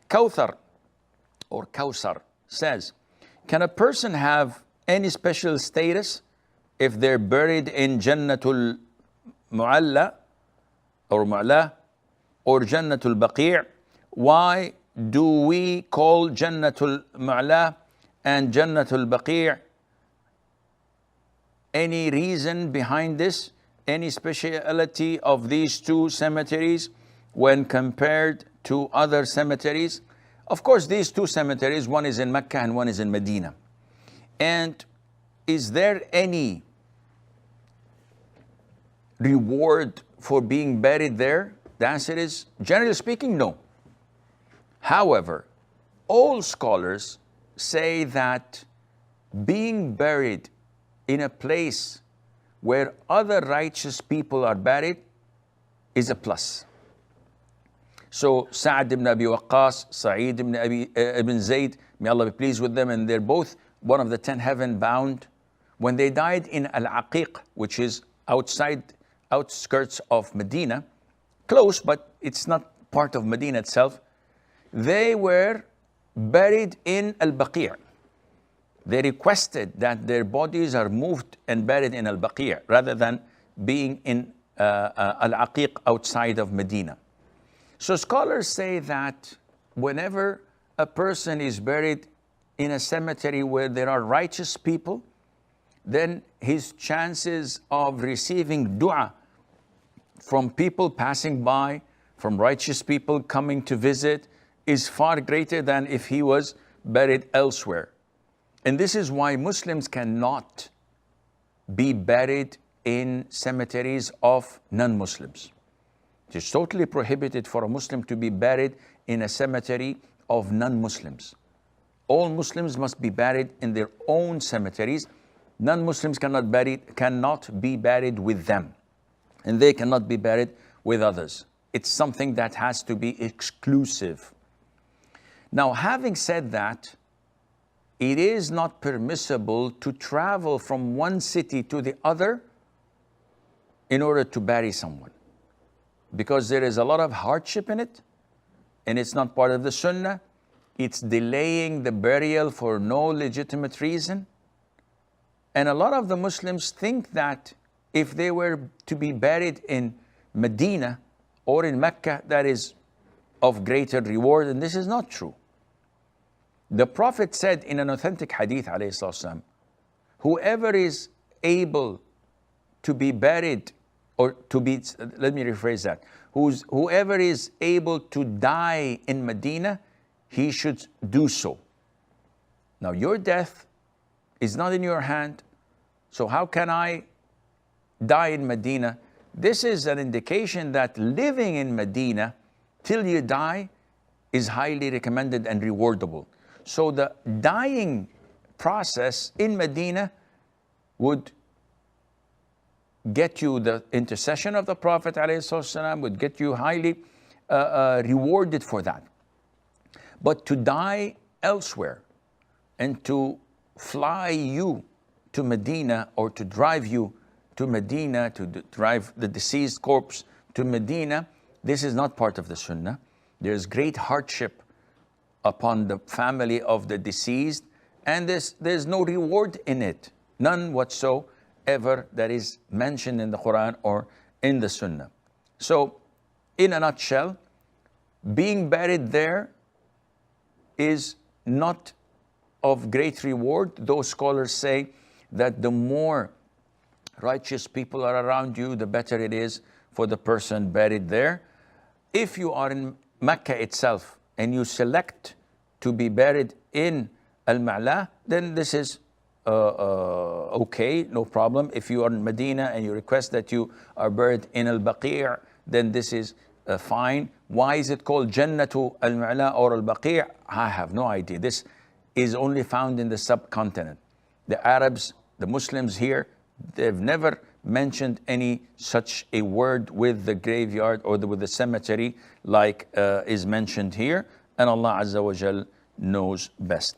Kauthar or Kausar says, can a person have any special status if they're buried in Jannatul Mulla or Mu'la or Jannatul Baqi'? Why do we call Jannatul Mulla and Jannatul Baqi'? Any reason behind this? Any speciality of these two cemeteries when compared to other cemeteries? Of course, these two cemeteries, one is in Mecca and one is in Medina. And is there any reward for being buried there? The answer is, generally speaking, no. However, all scholars say that being buried in a place where other righteous people are buried is a plus. So Sa'd ibn Abi Waqqas, Sa'id ibn Zayd, may Allah be pleased with them, and they're both one of the 10 heaven bound. When they died in Al-Aqiq, which is outskirts of Medina, close, but it's not part of Medina itself, they were buried in Al-Baqi'. They requested that their bodies are moved and buried in Al-Baqi' rather than being in Al-Aqiq outside of Medina. So scholars say that whenever a person is buried in a cemetery where there are righteous people, then his chances of receiving dua from people passing by, from righteous people coming to visit, is far greater than if he was buried elsewhere. And this is why Muslims cannot be buried in cemeteries of non-Muslims. It is totally prohibited for a Muslim to be buried in a cemetery of non-Muslims. All Muslims must be buried in their own cemeteries. Non-Muslims cannot be buried with them, and they cannot be buried with others. It's something that has to be exclusive. Now, having said that, it is not permissible to travel from one city to the other in order to bury someone, because there is a lot of hardship in it, and it's not part of the Sunnah. It's delaying the burial for no legitimate reason. And a lot of the Muslims think that if they were to be buried in Medina or in Mecca, that is of greater reward, and this is not true. The Prophet said in an authentic hadith, ﷺ, whoever is able to be buried, or to be, let me rephrase that, whoever is able to die in Medina, he should do so. Now, your death is not in your hand, so how can I die in Medina? This is an indication that living in Medina till you die is highly recommended and rewardable. So the dying process in Medina would get you the intercession of the Prophet ﷺ, would get you highly rewarded for that. But to die elsewhere and to fly you to Medina, or to drive you to Medina, to drive the deceased corpse to Medina, this is not part of the Sunnah. There's great hardship upon the family of the deceased, and there's no reward in it, none whatsoever that is mentioned in the Quran or in the Sunnah. So, in a nutshell, being buried there is not of great reward. Those scholars say that the more righteous people are around you, the better it is for the person buried there. If you are in Mecca itself and you select to be buried in Al-Ma'la, then this is okay, no problem. If you are in Medina and you request that you are buried in Al-Baqi', then this is fine. Why is it called Jannatul Mulla or Al-Baqi'? I have no idea. This is only found in the subcontinent. The Arabs, the Muslims here, they've never mentioned any such a word with the graveyard or with the cemetery like is mentioned here. And Allah Azza wa Jal knows best.